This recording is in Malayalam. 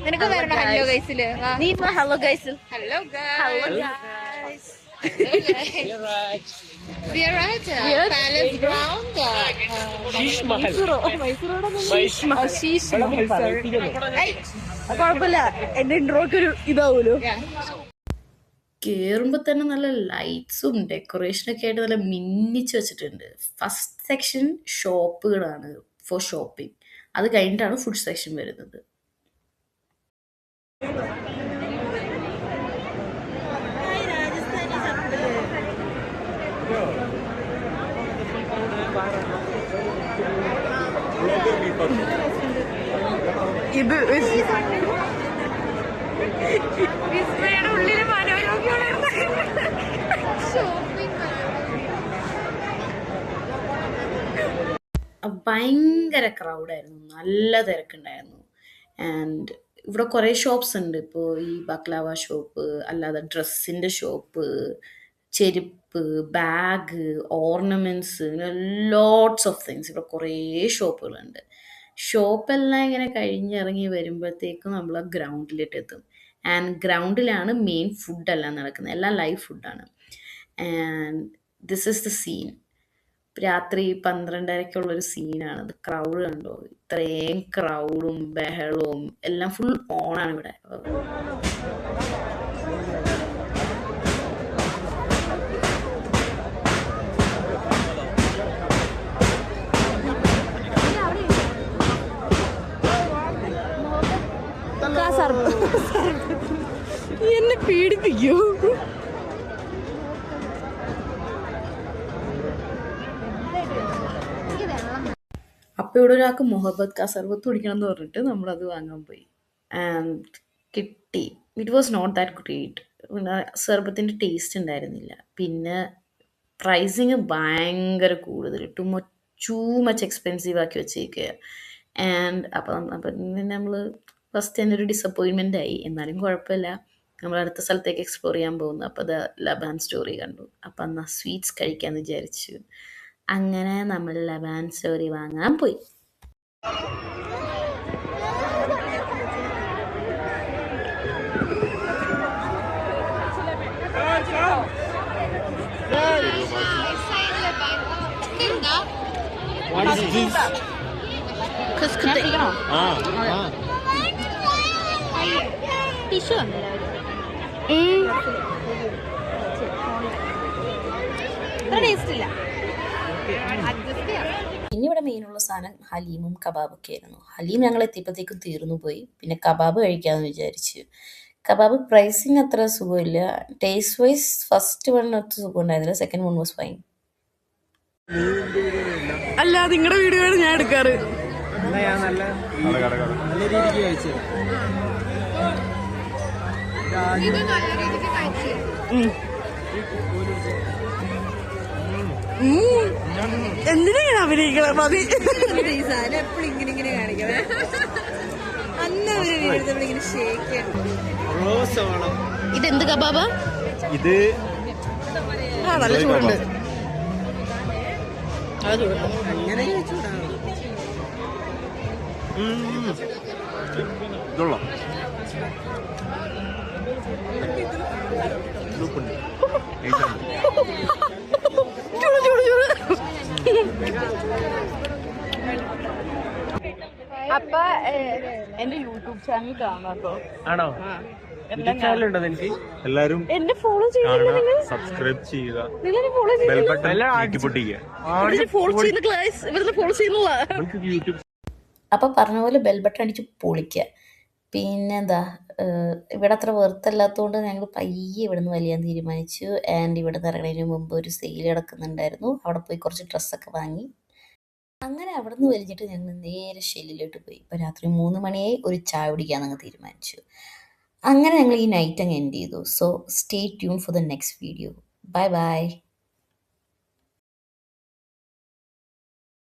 നിനക്ക് വരണം ഹലോ ഗൈസില്. നീ ഹലോ ഗൈസിൽ. Hello guys. We are at Palace Ground. കുഴപ്പമില്ല, എന്റെ ഇൻട്രോക്ക് ഒരു ഇതാവൂലോ. കയറുമ്പോൾ തന്നെ നല്ല ലൈറ്റ്സും ഡെക്കറേഷനൊക്കെ ആയിട്ട് നല്ല മിന്നിച്ച് വെച്ചിട്ടുണ്ട്. ഫസ്റ്റ് സെക്ഷൻ ഷോപ്പുകളാണ് ഫോർ ഷോപ്പിംഗ്. അത് കഴിഞ്ഞിട്ടാണ് ഫുഡ് സെക്ഷൻ വരുന്നത്. ഇത് വിസ്മയുടെ ഉള്ളില് മനോരോഗികളായിരുന്നു. ഭയങ്കര ക്രൗഡായിരുന്നു, നല്ല തിരക്കുണ്ടായിരുന്നു. ആൻഡ് ഇവിടെ കുറേ ഷോപ്സ് ഉണ്ട്. ഇപ്പോൾ ഈ ബക്ലാവ ഷോപ്പ്, അല്ലാതെ ഡ്രസ്സിൻ്റെ ഷോപ്പ്, ചെരുപ്പ്, bag, ornaments, lots of things. ഇവിടെ കുറേ ഷോപ്പുകളുണ്ട്. ഷോപ്പെല്ലാം ഇങ്ങനെ കഴിഞ്ഞിറങ്ങി വരുമ്പോഴത്തേക്കും നമ്മൾ ഗ്രൗണ്ടിലിട്ട് എത്തും. ആൻഡ് ഗ്രൗണ്ടിലാണ് മെയിൻ ഫുഡെല്ലാം നടക്കുന്നത്. എല്ലാം ലൈവ് ഫുഡാണ്. And this is the scene. രാത്രി 12:30-ക്കുള്ളൊരു സീനാണത്. ക്രൗഡ് കണ്ടോ? ഇത്രയും ക്രൗഡും ബഹളവും എല്ലാം ഫുൾ ഓണാണ് ഇവിടെ. എന്നെ പീഡിപ്പിക്കൂ. അപ്പോൾ ഇവിടെ ഒരാൾക്ക് മൊഹബത്ത് കാ സർബത്ത് കുടിക്കണം എന്ന് പറഞ്ഞിട്ട് നമ്മളത് വാങ്ങാൻ പോയി. ആൻഡ് കിട്ടി. It was not that great. പിന്നെ സർബത്തിൻ്റെ ടേസ്റ്റ് ഉണ്ടായിരുന്നില്ല. പിന്നെ പ്രൈസിങ് ഭയങ്കര കൂടുതൽ, ടൂ മച്ച് എക്സ്പെൻസീവ് ആക്കി വെച്ചേക്കുക. ആൻഡ് അപ്പം നമ്മൾ ഫസ്റ്റ് തന്നെ ഒരു ഡിസപ്പോയിൻമെൻ്റ് ആയി. എന്നാലും കുഴപ്പമില്ല, നമ്മൾ അടുത്ത സ്ഥലത്തേക്ക് എക്സ്പ്ലോർ ചെയ്യാൻ പോകുന്നു. അപ്പോൾ അത് ലബാൻ സ്റ്റോറി കണ്ടു. അപ്പം എന്നാൽ സ്വീറ്റ്സ് കഴിക്കാമെന്ന് വിചാരിച്ചു. അങ്ങനെ നമ്മൾ ലബാൻ സ്റ്റോറി വാങ്ങാൻ പോയി. ടിഷ്യൂ ടേസ്റ്റ് ഇല്ല. പിന്നെ ഇവിടെ മെയിനുള്ള സാധനം ഹലീമും കബാബൊക്കെ ആയിരുന്നു. ഹലീം ഞങ്ങൾ എത്തിയപ്പോഴത്തേക്കും തീർന്നു പോയി. പിന്നെ കബാബ് കഴിക്കാമെന്ന് വിചാരിച്ചു. കബാബ് പ്രൈസിങ് അത്ര സുഖമില്ല. ടേസ്റ്റ് വൈസ് ഫസ്റ്റ് വൺ അത്ര സുഖം ഉണ്ടായിരുന്നില്ല. Second one was fine. അല്ല, നിങ്ങളുടെ വീഡിയോ ആണ് ഞാൻ എടുക്കാറ്. എന്തിനാണ് അഭിനയിക്കണം? മതി. എപ്പോഴും ഇങ്ങനെ കാണിക്കണേ. ഇതെന്ത് കബാബ? ഇത് നല്ല ചൂടുണ്ട്. അപ്പൊ എന്റെ യൂട്യൂബ് ചാനൽ കാണാട്ടോ. ആണോ? ചാനലുണ്ടോ എനിക്ക്? എല്ലാരും എന്നെ ഫോളോ ചെയ്യുക, സബ്സ്ക്രൈബ് ചെയ്യുക, ബെൽ ബട്ടൺ പൊട്ടിക്കുക. അപ്പം പറഞ്ഞ പോലെ ബെൽ ബട്ടൺ അടിച്ച് പൊളിക്കുക. പിന്നെന്താ, ഇവിടെ അത്ര വെറുത്തല്ലാത്തതുകൊണ്ട് ഞങ്ങൾ പയ്യെ ഇവിടെ നിന്ന് വലിയാൻ തീരുമാനിച്ചു. ആൻഡ് ഇവിടെ നിന്ന് ഇറങ്ങുന്നതിന് മുമ്പ് ഒരു സെയിൽ കിടക്കുന്നുണ്ടായിരുന്നു. അവിടെ പോയി കുറച്ച് ഡ്രസ്സൊക്കെ വാങ്ങി. അങ്ങനെ അവിടെ നിന്ന് വലിഞ്ഞിട്ട് ഞങ്ങൾ നേരെ ഷെല്ലിലോട്ട് പോയി. ഇപ്പോൾ രാത്രി 3 മണിയായി. ഒരു ചായ കുടിക്കാൻ അങ്ങ് തീരുമാനിച്ചു. അങ്ങനെ ഞങ്ങൾ ഈ നൈറ്റ് അങ്ങ് എൻഡ് ചെയ്തു. So stay tune for the next video. Bye bye.